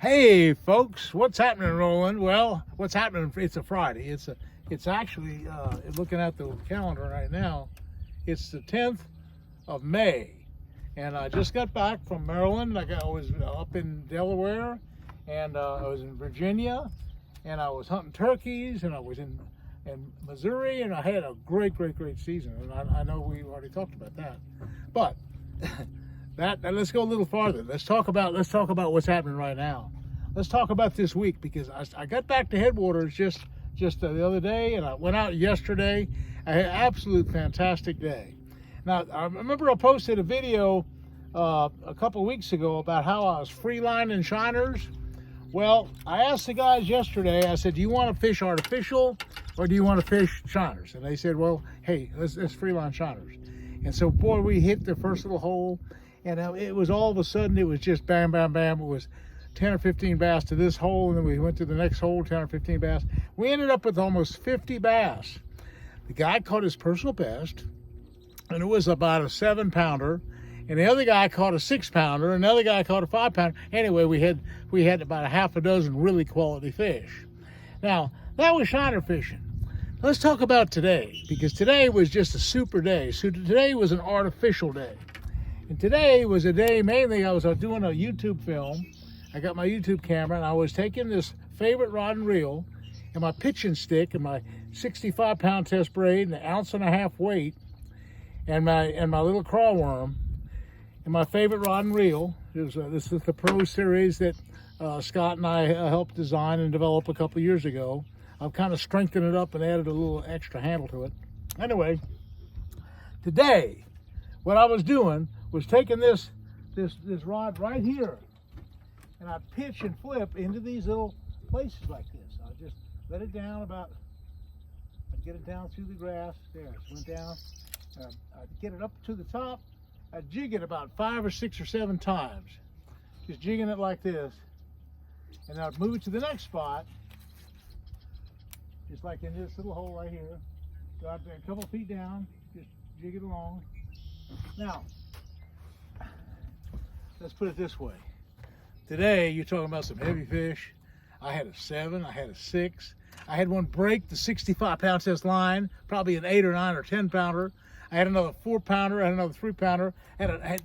Hey folks, what's happening, Roland? Well, what's happening? It's a Friday. It's actually looking at the calendar right now. It's the 10th of May, and I just got back from Maryland. I was up in Delaware, and I was in Virginia, and I was hunting turkeys, and I was in Missouri, and I had a great season. And I know we already talked about that, but. Let's go a little farther. Let's talk about what's happening right now. Let's talk about this week, because I got back to Headwaters just the other day, and I went out yesterday. I had an absolute fantastic day. Now, I remember I posted a video a couple weeks ago about how I was freelining shiners. Well, I asked the guys yesterday, I said, do you want to fish artificial or do you want to fish shiners? And they said, well, hey, let's freeline shiners. And so, boy, we hit the first little hole. And it was all of a sudden, it was just bam, bam, bam. It was 10 or 15 bass to this hole, and then we went to the next hole, 10 or 15 bass. We ended up with almost 50 bass. The guy caught his personal best, and it was about a 7-pounder. And the other guy caught a 6-pounder, and another guy caught a 5-pounder. Anyway, we had about a half a dozen really quality fish. Now, that was shiner fishing. Let's talk about today, because today was just a super day. So today was an artificial day. And today was a day, mainly I was doing a YouTube film. I got my YouTube camera, and I was taking this favorite rod and reel and my pitching stick and my 65-pound test braid and an 1.5 ounce weight and my little crawl worm and my favorite rod and reel. This is the Pro Series that Scott and I helped design and develop a couple years ago. I've kind of strengthened it up and added a little extra handle to it. Anyway, today, what I was doing was taking this rod right here, and I pitch and flip into these little places like this. I just let it down I'd get it down through the grass. There, it went down. I'd get it up to the top. I'd jig it about 5 or 6 or 7 times. Just jigging it like this. And I'd move it to the next spot, just like in this little hole right here. Go out there a couple feet down, just jig it along. Now, let's put it this way. Today, you're talking about some heavy fish. I had a 7, I had a 6. I had one break the 65-pound test line, probably an 8 or 9 or 10-pounder. I had another 4-pounder, I had another 3-pounder.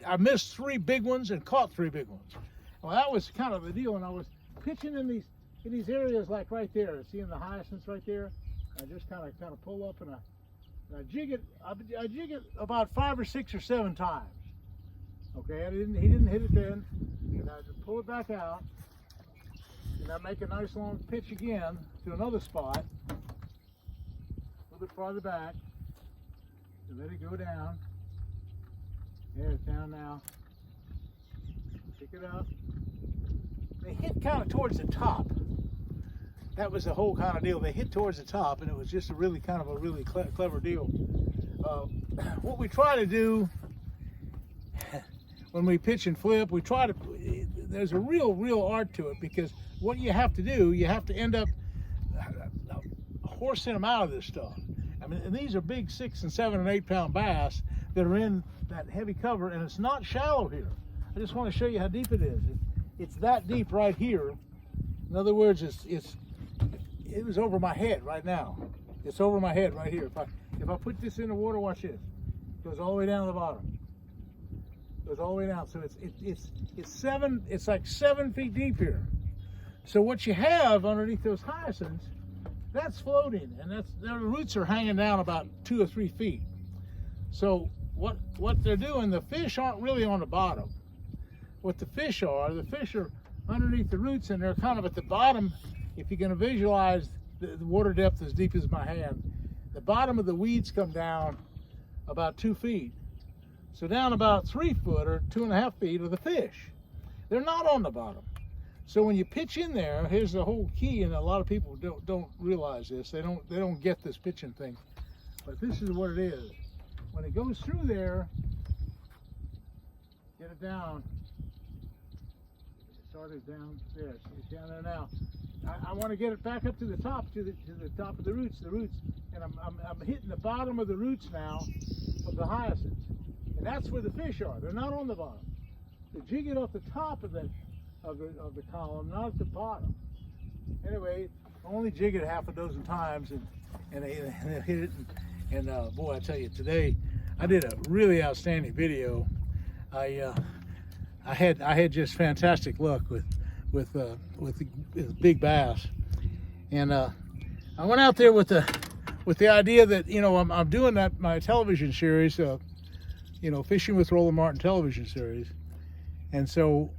I missed 3 big ones and caught 3 big ones. Well, that was kind of the deal, and I was pitching in these areas like right there. Seeing the hyacinths right there? I just kind of pull up and I jig it. I jig it about 5 or 6 or 7 times. Okay, he didn't hit it then. And I just pull it back out, and I make a nice long pitch again to another spot, a little bit farther back, and let it go down. There, it's down now. Pick it up. They hit kind of towards the top. That was the whole kind of deal. They hit towards the top, and it was just a really clever deal. What we try to do when we pitch and flip, there's a real art to it, because what you have to do, you have to end up horsing them out of this stuff. I mean, and these are big 6 and 7 and 8-pound bass that are in that heavy cover, and it's not shallow here. I just want to show you how deep it is. It's that deep right here. In other words, it was over my head right now. It's over my head right here. If I put this in the water, watch this. It goes all the way down to the bottom. Goes all the way down. So it's like 7 feet deep here. So what you have underneath those hyacinths, that's floating, and their roots are hanging down about 2 or 3 feet. So what they're doing, the fish aren't really on the bottom. What the fish are underneath the roots, and they're kind of at the bottom. If you're going to visualize the water depth as deep as my hand, the bottom of the weeds come down about 2 feet. So down about 3 foot or 2.5 feet are the fish. They're not on the bottom. So when you pitch in there, here's the whole key, and a lot of people don't realize this. They don't get this pitching thing. But this is what it is. When it goes through there, get it down. It started down there. So it's down there now. I want to get it back up to the top, to the top of the roots, and I'm hitting the bottom of the roots now of the hyacinths. And that's where the fish are. They're not on the bottom. So jig it off the top of of the column, not at the bottom. Anyway, I only jig it half a dozen times and they hit it. And boy, I tell you, today I did a really outstanding video. I had just fantastic luck with big bass, and I went out there with the idea that, you know, I'm doing my television series, you know, Fishing with Roland Martin television series, and so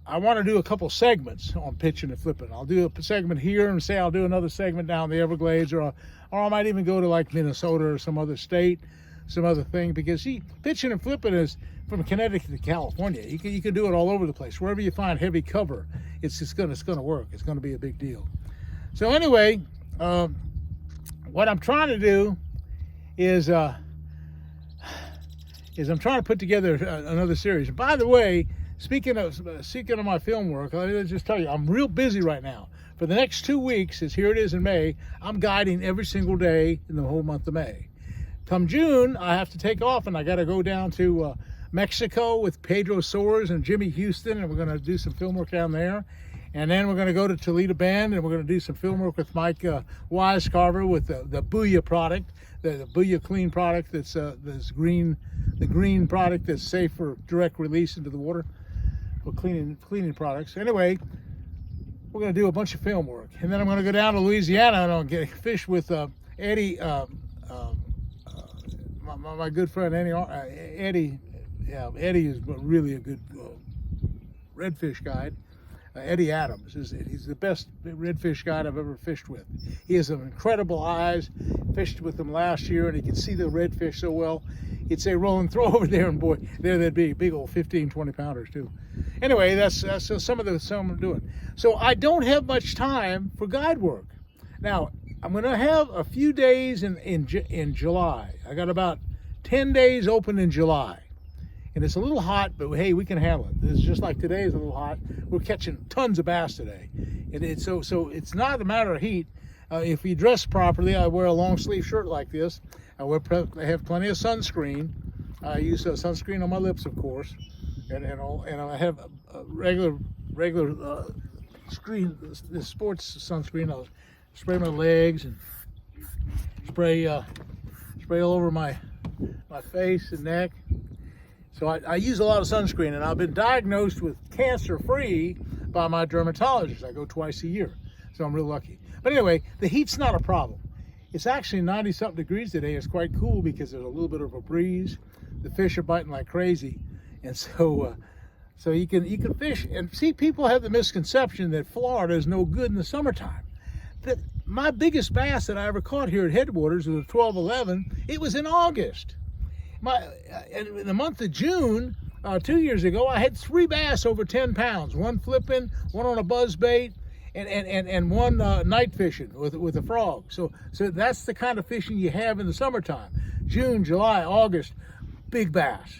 I want to do a couple segments on pitching and flipping. I'll do a segment here and say I'll do another segment down the Everglades, or I might even go to like Minnesota or some other state, some other thing, because see, pitching and flipping is from Connecticut to California. You can do it all over the place. Wherever you find heavy cover, it's gonna work. It's gonna be a big deal. So anyway, what I'm trying to do is I'm trying to put together another series. And by the way, speaking of my film work, let me just tell you, I'm real busy right now. For the next 2 weeks, as here it is in May, I'm guiding every single day in the whole month of May. Come June, I have to take off, and I got to go down to Mexico with Pedro Soares and Jimmy Houston, and we're going to do some film work down there. And then we're going to go to Toledo Bend, and we're going to do some film work with Mike Wisecarver with the Booyah product, the Booyah Clean product that's green, the green product that's safe for direct release into the water for cleaning products. Anyway, we're going to do a bunch of film work, and then I'm going to go down to Louisiana and I'll get fish with Eddie, my good friend Eddie. Yeah, Eddie is really a good redfish guide. Eddie Adams he's the best redfish guide I've ever fished with. He has some incredible eyes. Fished with him last year, and he could see the redfish so well. He'd say, "Roland, throw over there," and boy, there they'd be, big old 15, 20 pounders too. Anyway, that's some I'm doing. So I don't have much time for guide work. Now I'm going to have a few days in July. I got about 10 days open in July. And it's a little hot, but hey, we can handle it. It's just like today is a little hot. We're catching tons of bass today. And it's so it's not a matter of heat. If you dress properly, I wear a long sleeve shirt like this. I have plenty of sunscreen. I use sunscreen on my lips, of course. And I have a regular screen, this sports sunscreen. I'll spray my legs and spray all over my face and neck. So I use a lot of sunscreen, and I've been diagnosed with cancer-free by my dermatologist. I go twice a year, so I'm real lucky. But anyway, the heat's not a problem. It's actually 90-something degrees today. It's quite cool because there's a little bit of a breeze. The fish are biting like crazy, and so you can fish. And see, people have the misconception that Florida is no good in the summertime. But my biggest bass that I ever caught here at Headwaters was a 12-11. It was in August. In the month of June, 2 years ago, I had 3 bass over 10 pounds. One flipping, one on a buzz bait, and one night fishing with a frog. So that's the kind of fishing you have in the summertime. June, July, August, big bass,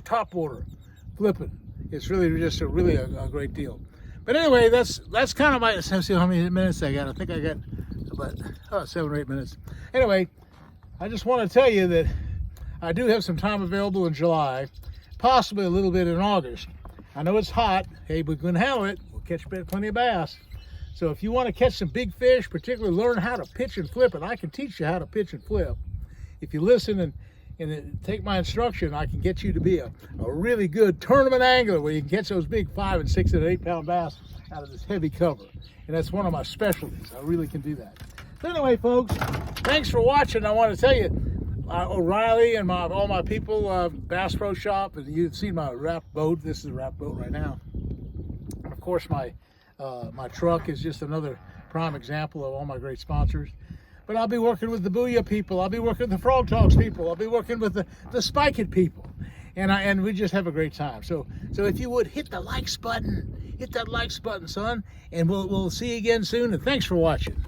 top water, flipping. It's really just a great deal. But anyway, that's kind of my. Let's see how many minutes I got. I think I got about 7 or 8 minutes. Anyway, I just want to tell you that I do have some time available in July, possibly a little bit in August. I know it's hot. Hey, we can handle it. We'll catch plenty of bass. So if you want to catch some big fish, particularly learn how to pitch and flip, and I can teach you how to pitch and flip. If you listen and take my instruction, I can get you to be a really good tournament angler where you can catch those big 5 and 6 and 8 pound bass out of this heavy cover. And that's one of my specialties. I really can do that. So anyway, folks, thanks for watching. I want to tell you, O'Reilly and all my people, Bass Pro Shop, and you've seen my wrapped boat. This is a wrapped boat right now. And of course, my truck is just another prime example of all my great sponsors. But I'll be working with the Booyah people. I'll be working with the Frog Talks people. I'll be working with the Spike It people. And we just have a great time. So if you would, hit the likes button. Hit that likes button, son. And we'll see you again soon. And thanks for watching.